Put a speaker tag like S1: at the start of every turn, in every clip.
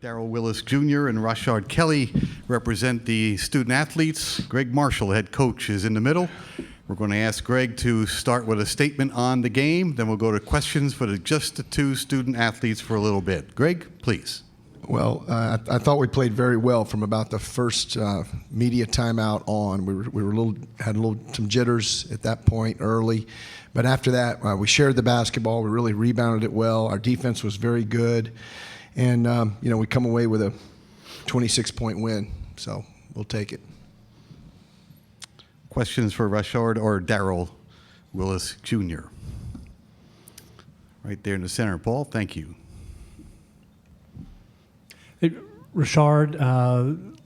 S1: Darrell Willis Jr. and Rashard Kelly represent the student athletes. Greg Marshall, head coach, is in the middle. We're going to ask Greg to start with a statement on the game. Then we'll go to questions for just the two student athletes for a little bit. Greg, please.
S2: Well, I thought we played very well from about the first media timeout on. We had some jitters at that point early, but after that we shared the basketball. We really rebounded it well. Our defense was very good, and we come away with a 26-point win. So we'll take it.
S1: Questions for Rashard or Darrell Willis Jr. Right there in the center, Paul. Thank you.
S3: Hey, Rashard,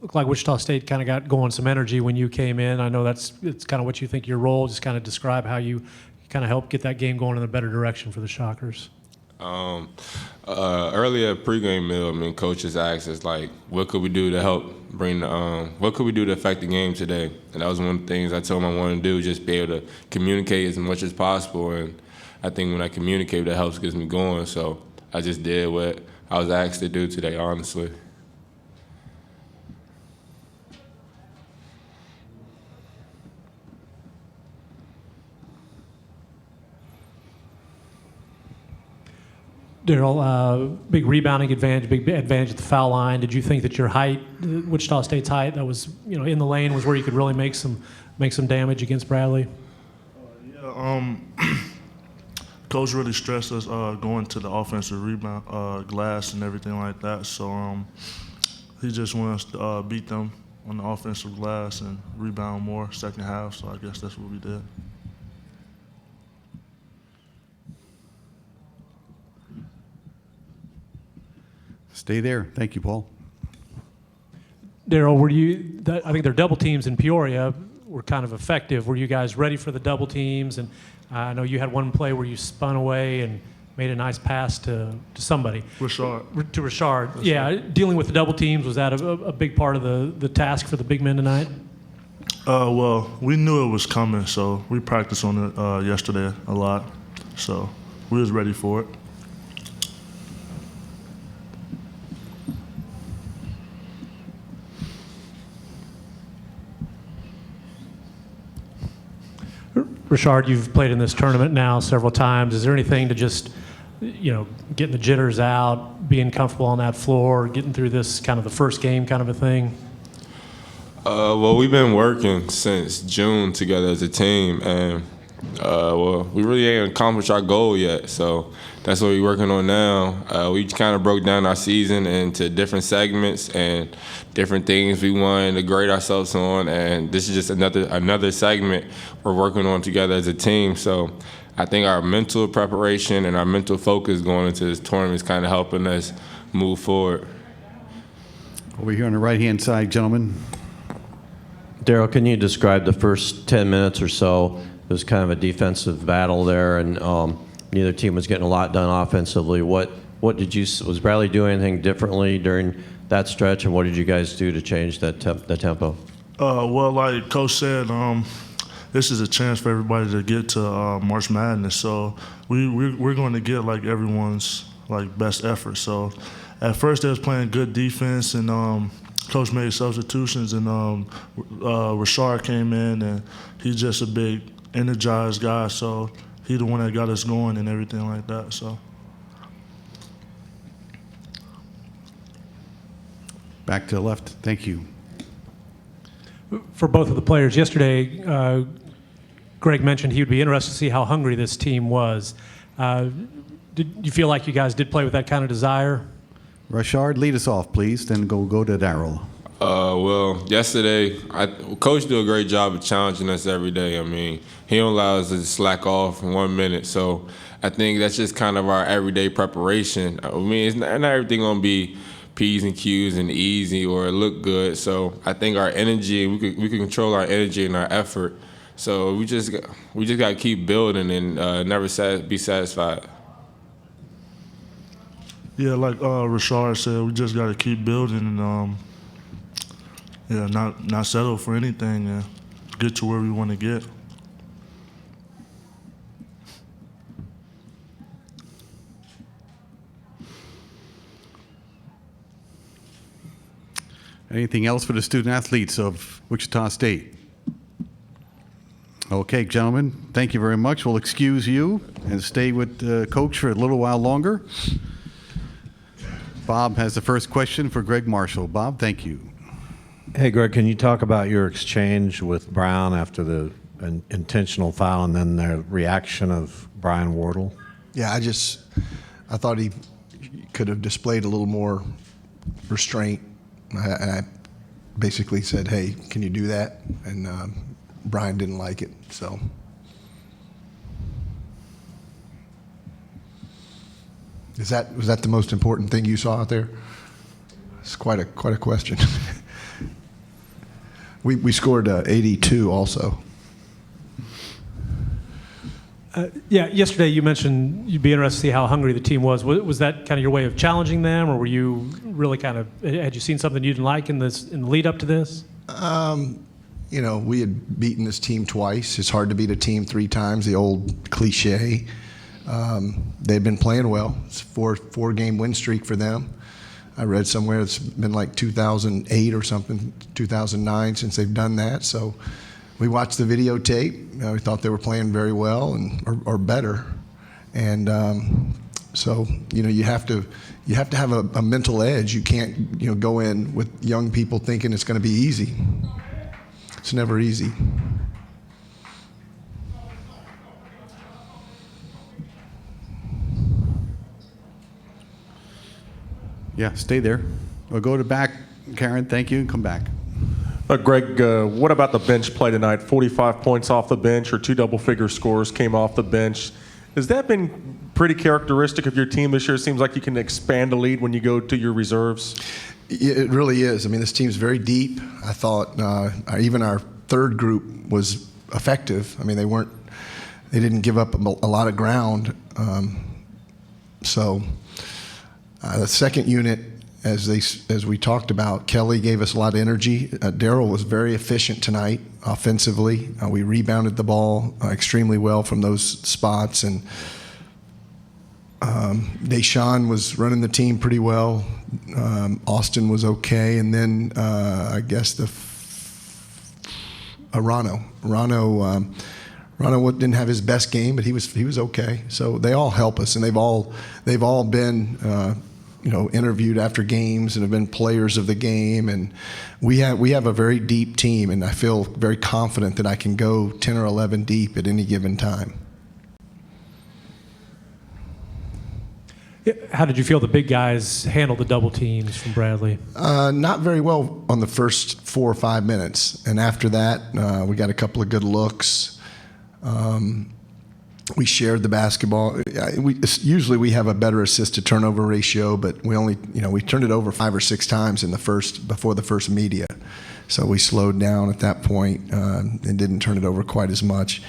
S3: looked like Wichita State kind of got going some energy when you came in. I know it's kind of what you think your role. Just kind of describe how you kind of helped get that game going in a better direction for the Shockers.
S4: Earlier pregame meal, coaches asked us what could we do to help bring what could we do to affect the game today? And that was one of the things I told them I wanted to do, just be able to communicate as much as possible. And I think when I communicate, that helps get me going. So I just did what I was asked to do today, honestly.
S3: Darrell, big rebounding advantage, big advantage at the foul line. Did you think that your height, Wichita State's height, that was in the lane, was where you could really make some damage against Bradley?
S5: Coach really stressed us going to the offensive rebound glass and everything like that. So he just wants us to beat them on the offensive glass and rebound more second half. So I guess that's what we did.
S1: Stay there. Thank you, Paul.
S3: Darrell, I think their double teams in Peoria were kind of effective. Were you guys ready for the double teams? And I know you had one play where you spun away and made a nice pass to somebody.
S5: Rashard.
S3: To Rashard. Yeah, dealing with the double teams, was that a big part of the task for the big men tonight?
S5: Well, we knew it was coming, so we practiced on it yesterday a lot. So we was ready for it.
S3: Rashard, you've played in this tournament now several times. Is there anything to just, getting the jitters out, being comfortable on that floor, getting through this kind of the first game kind of a thing?
S4: Well, we've been working since June together as a team, and we really ain't accomplished our goal yet. So that's what we're working on now. We kind of broke down our season into different segments and different things we wanted to grade ourselves on, and this is just another segment we're working on together as a team. So I think our mental preparation and our mental focus going into this tournament is kind of helping us move forward.
S1: Over here on the right-hand side, gentlemen.
S6: Darrell, can you describe the first 10 minutes or so? It was kind of a defensive battle there, and neither team was getting a lot done offensively. Was Bradley doing anything differently during that stretch, and what did you guys do to change the tempo?
S5: Well, like Coach said, this is a chance for everybody to get to March Madness. So we're going to get everyone's best effort. So at first they was playing good defense, and Coach made substitutions, and Rashard came in, and he's just a big energized guy. So he's the one that got us going and everything like that. So.
S1: Back to the left. Thank you.
S3: For both of the players yesterday, Greg mentioned he would be interested to see how hungry this team was. Did you feel like you guys did play with that kind of desire?
S1: Rashard, lead us off, please. Then go to Darrell.
S4: Well, yesterday, Coach did a great job of challenging us every day. He don't allow us to slack off in 1 minute. So I think that's just kind of our everyday preparation. It's not everything going to be P's and Q's and easy or look good. So I think our energy, we can control our energy and our effort. So we just got to keep building and never be satisfied.
S5: Yeah, like Rashard said, we just got to keep building and not settle for anything and get to where we want to get.
S1: Anything else for the student athletes of Wichita State? Okay, gentlemen, thank you very much. We'll excuse you and stay with Coach for a little while longer. Bob has the first question for Greg Marshall. Bob, thank you.
S7: Hey, Greg, can you talk about your exchange with Brown after the intentional foul and then the reaction of Brian Wardle?
S2: Yeah, I thought he could have displayed a little more restraint. And I basically said, hey, can you do that? And Brian didn't like it, so. Was that the most important thing you saw out there? It's quite a question. We scored 82 also.
S3: Yeah, yesterday you mentioned you'd be interested to see how hungry the team was. Was that kind of your way of challenging them, or were you really had you seen something you didn't like in the lead up to this?
S2: You know, we had beaten this team twice. It's hard to beat a team 3 times, the old cliche. They've been playing well. It's a four-game win streak for them. I read somewhere it's been like 2008 or something, 2009 since they've done that. So we watched the videotape. We thought they were playing very well or better. And so, you know, you have to have a mental edge. You can't, you know, go in with young people thinking it's going to be easy. It's never easy.
S1: Yeah, stay there. Or go to back, Karen, thank you, and come back.
S8: Greg, what about the bench play tonight? 45 points off the bench, or 2 double-figure scores came off the bench. Has that been pretty characteristic of your team this year? It seems like you can expand a lead when you go to your reserves.
S2: It really is. I mean, this team's very deep. I thought even our third group was effective. I mean, they didn't give up a lot of ground. The second unit, as we talked about, Kelly gave us a lot of energy. Darryl was very efficient tonight offensively. We rebounded the ball extremely well from those spots, and Deshaun was running the team pretty well. Austin was okay, and then I guess Rano didn't have his best game, but he was okay. So they all help us, and they've all been interviewed after games and have been players of the game, and we have a very deep team, and I feel very confident that I can go 10 or 11 deep at any given time.
S3: How did you feel the big guys handled the double teams from Bradley?
S2: Not very well on the first 4 or 5 minutes, and after that, we got a couple of good looks. We shared the basketball. Usually we have a better assist to turnover ratio, but we turned it over 5 or 6 times before the first media. So we slowed down at that point and didn't turn it over quite as much.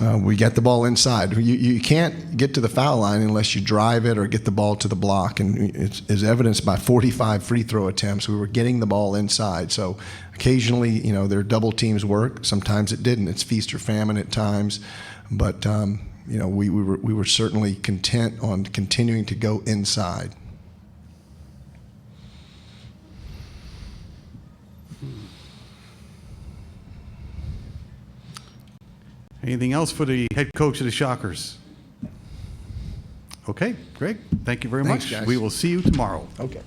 S2: We get the ball inside. You can't get to the foul line unless you drive it or get the ball to the block, and it's evidenced by 45 free throw attempts. We were getting the ball inside. So occasionally, their double teams work. Sometimes it didn't. It's feast or famine at times. But we were certainly content on continuing to go inside.
S1: Anything else for the head coach of the Shockers? Okay, Greg, thank you very
S2: Thanks,
S1: much.
S2: guys.
S1: We will see you tomorrow.
S2: Okay.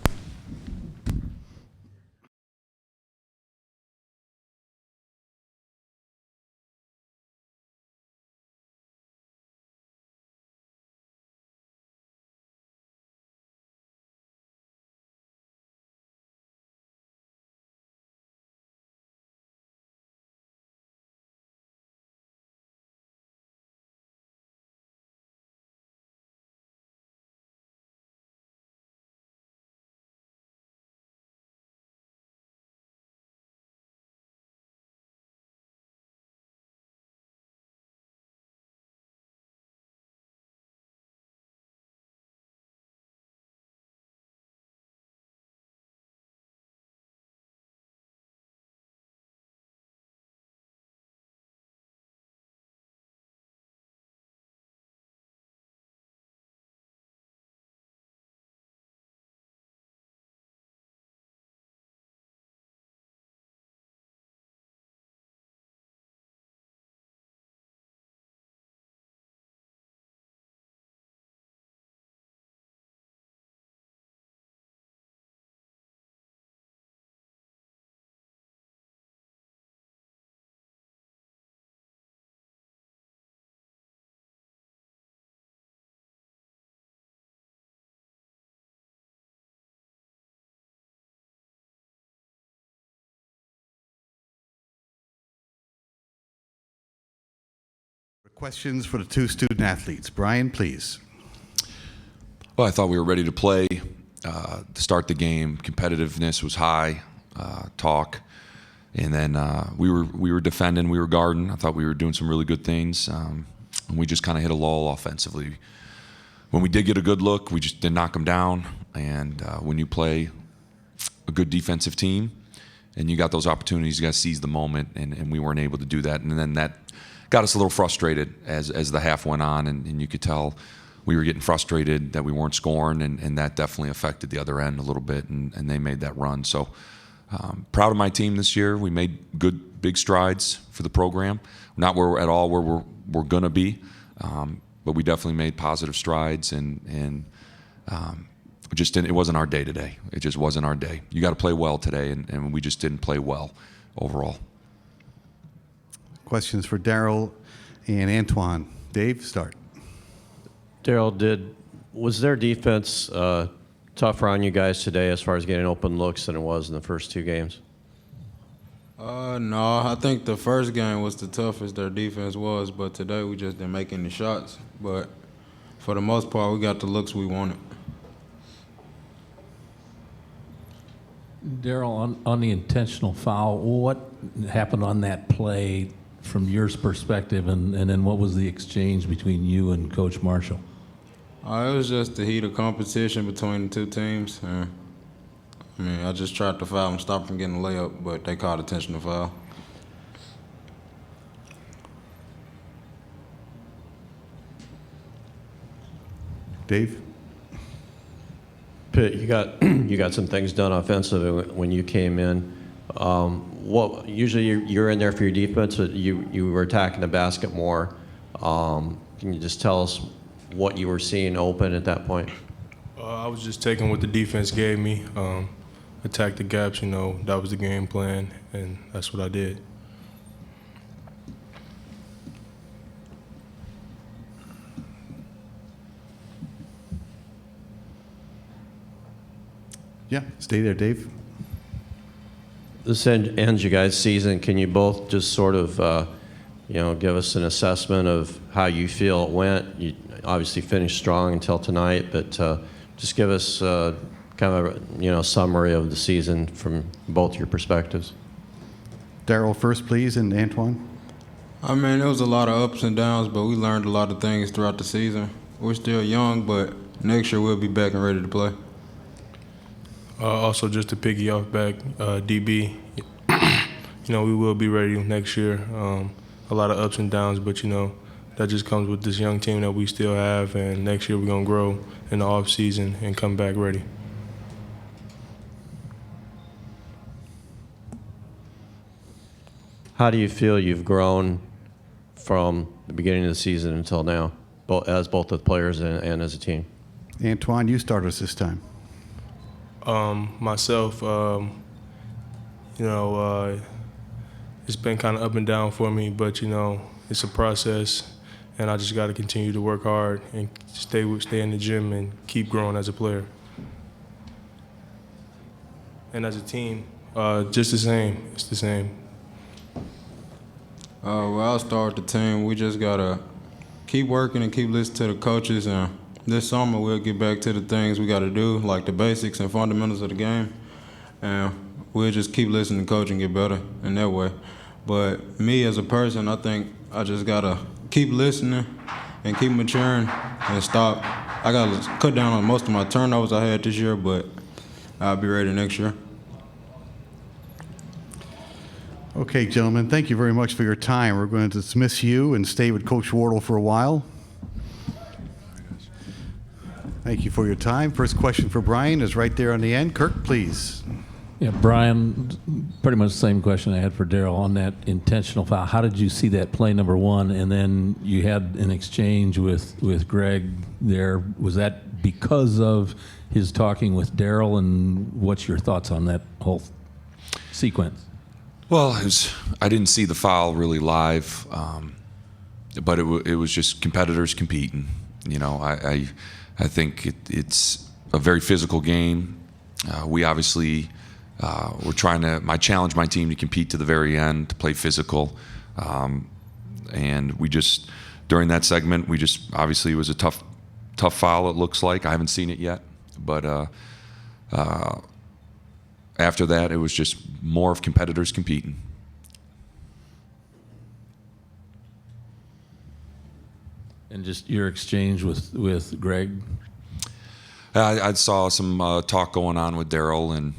S1: Questions for the two student athletes. Brian, please.
S9: Well, I thought we were ready to play to start the game. Competitiveness was high, talk, and then we were defending, we were guarding. I thought we were doing some really good things, and we just kind of hit a lull offensively. When we did get a good look, we just didn't knock them down. And when you play a good defensive team, and you got those opportunities, you got to seize the moment, and we weren't able to do that. And then that got us a little frustrated as the half went on, and you could tell we were getting frustrated that we weren't scoring, and that definitely affected the other end a little bit, and they made that run. So proud of my team this year. We made good, big strides for the program. Not where we're at all where we're going to be, but we definitely made positive strides, and just didn't, it wasn't our day today. It just wasn't our day. You got to play well today, and we just didn't play well overall.
S1: Questions for Daryl and Antoine. Dave, start.
S6: Daryl, was their defense tougher on you guys today as far as getting open looks than it was in the first two games?
S10: No, I think the first game was the toughest their defense was, but today we just didn't make any shots. But for the most part, we got the looks we wanted.
S11: Daryl, on the intentional foul, what happened on that play from your perspective, and then what was the exchange between you and Coach Marshall?
S10: It was just the heat of competition between the two teams. I just tried to foul them, stop from getting a layup, but they called intentional foul.
S1: Dave?
S6: Pitt, you got some things done offensively when you came in. Usually you're in there for your defense, but you were attacking the basket more. Can you just tell us what you were seeing open at that point?
S4: I was just taking what the defense gave me, attack the gaps. That was the game plan, and that's what I did.
S1: Yeah, stay there, Dave.
S6: This ends you guys' season. Can you both just sort of, give us an assessment of how you feel it went? You obviously finished strong until tonight, but just give us kind of a summary of the season from both your perspectives.
S1: Daryl first, please, and Antoine.
S10: It was a lot of ups and downs, but we learned a lot of things throughout the season. We're still young, but next year we'll be back and ready to play.
S4: Also, just to piggy off back, DB, we will be ready next year. A lot of ups and downs, but, that just comes with this young team that we still have, and next year we're going to grow in the off season and come back ready.
S6: How do you feel you've grown from the beginning of the season until now, as both the players and as a team?
S1: Antoine, you start us this time.
S4: Myself, it's been kind of up and down for me, but it's a process, and I just got to continue to work hard and stay in the gym and keep growing as a player. And as a team, just the same. It's the same.
S10: I'll start with the team. We just got to keep working and keep listening to the coaches, and this summer we'll get back to the things we got to do, like the basics and fundamentals of the game, and we'll just keep listening to coach and get better in that way. But me as a person, I think I just got to keep listening and keep maturing and stop. I got to cut down on most of my turnovers I had this year, but I'll be ready next year.
S1: Okay, gentlemen, thank you very much for your time. We're going to dismiss you and stay with Coach Wardle for a while. Thank you for your time. First question for Brian is right there on the end. Kirk, please.
S11: Yeah, Brian, pretty much the same question I had for Daryl on that intentional foul. How did you see that play, number one? And then you had an exchange with Greg there. Was that because of his talking with Daryl? And what's your thoughts on that whole sequence?
S9: Well, I didn't see the foul really live, but it was just competitors competing. I think it's a very physical game. We obviously we're trying to challenge my team to compete to the very end, to play physical, and we just during that segment, we just obviously it was a tough foul. It looks like I haven't seen it yet, but after that, it was just more of competitors competing.
S11: And just your exchange with Greg.
S9: I saw some talk going on with Daryl, and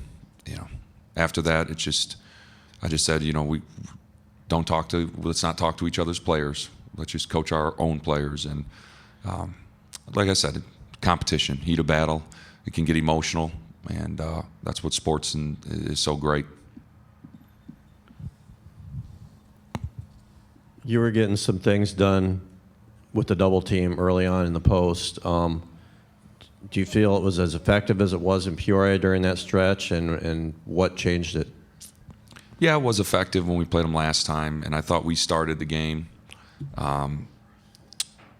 S9: after that, I just said, we let's not talk to each other's players. Let's just coach our own players. And like I said, competition, heat of battle, it can get emotional, and that's what sports is so great.
S6: You were getting some things done with the double team early on in the post. Do you feel it was as effective as it was in Peoria during that stretch, and what changed it?
S9: Yeah, it was effective when we played them last time, and I thought we started the game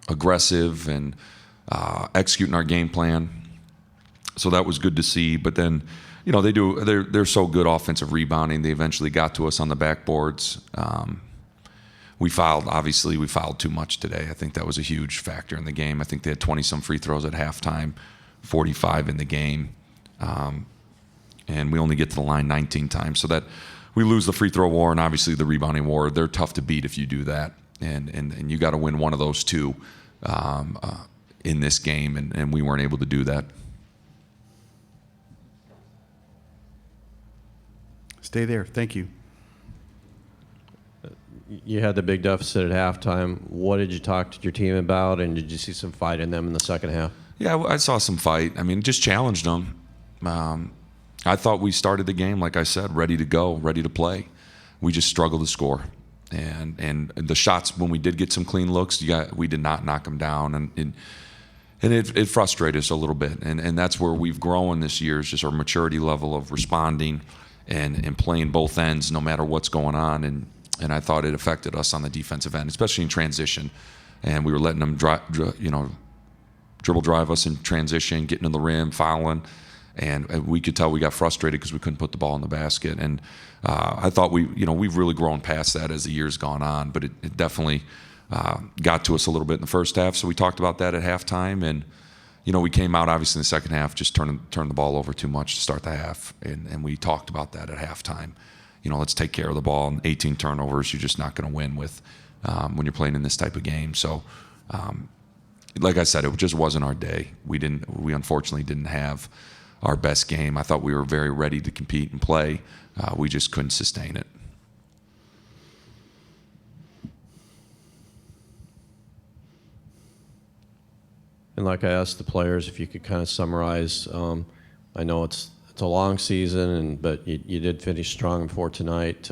S9: aggressive and executing our game plan. So that was good to see. But then, they're so good offensive rebounding. They eventually got to us on the backboards. We fouled too much today. I think that was a huge factor in the game. I think they had 20-some free throws at halftime, 45 in the game. And we only get to the line 19 times. So that we lose the free throw war and obviously the rebounding war. They're tough to beat if you do that. And you got to win one of those two in this game, and we weren't able to do that.
S1: Stay there. Thank you.
S6: You had the big deficit at halftime. What did you talk to your team about, and did you see some fight in them in the second half?
S9: Yeah, I saw some fight. I mean, just challenged them. I thought we started the game, like I said, ready to go, ready to play. We just struggled to score. And the shots, when we did get some clean looks, we did not knock them down. And it frustrated us a little bit. And that's where we've grown this year, is just our maturity level of responding and playing both ends no matter what's going on. And I thought it affected us on the defensive end, especially in transition. And we were letting them dribble drive us in transition, getting to the rim, fouling. And we could tell we got frustrated because we couldn't put the ball in the basket. And I thought we've really grown past that as the year's gone on. But it definitely got to us a little bit in the first half. So we talked about that at halftime. And, we came out, obviously, in the second half, just turned the ball over too much to start the half. And we talked about that at halftime. Let's take care of the ball. And 18 turnovers, you're just not going to win with when you're playing in this type of game. So, like I said, it just wasn't our day. We unfortunately didn't have our best game. I thought we were very ready to compete and play. We just couldn't sustain it.
S6: And like I asked the players, if you could kind of summarize, I know it's a long season, but you did finish strong before tonight.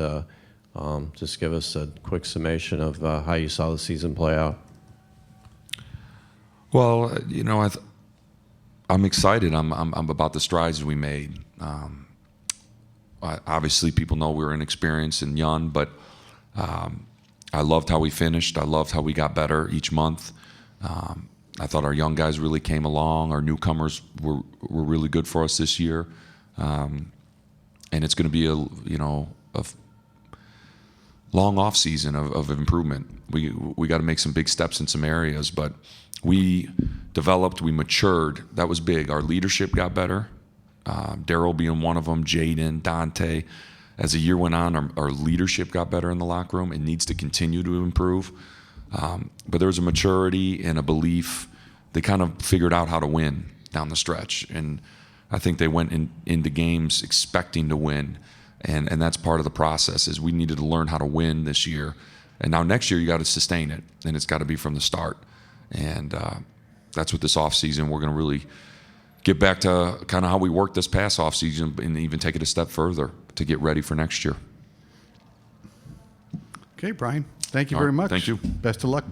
S6: Just give us a quick summation of how you saw the season play out.
S9: Well, I'm excited. I'm about the strides we made. Obviously, people know we were inexperienced and young, but I loved how we finished. I loved how we got better each month. I thought our young guys really came along. Our newcomers were really good for us this year. And it's going to be a long off season of improvement. We got to make some big steps in some areas, but we developed, we matured. That was big. Our leadership got better. Daryl being one of them, Jaden, Dante. As the year went on, our leadership got better in the locker room. It needs to continue to improve. But there was a maturity and a belief. They kind of figured out how to win down the stretch. And I think they went into games expecting to win. And that's part of the process, is we needed to learn how to win this year. And now next year you got to sustain it, and it's got to be from the start. And that's what this offseason, we're going to really get back to kind of how we worked this past offseason and even take it a step further to get ready for next year.
S1: Okay, Brian. Thank you
S9: All
S1: very
S9: right,
S1: much.
S9: thank you.
S1: Best of luck.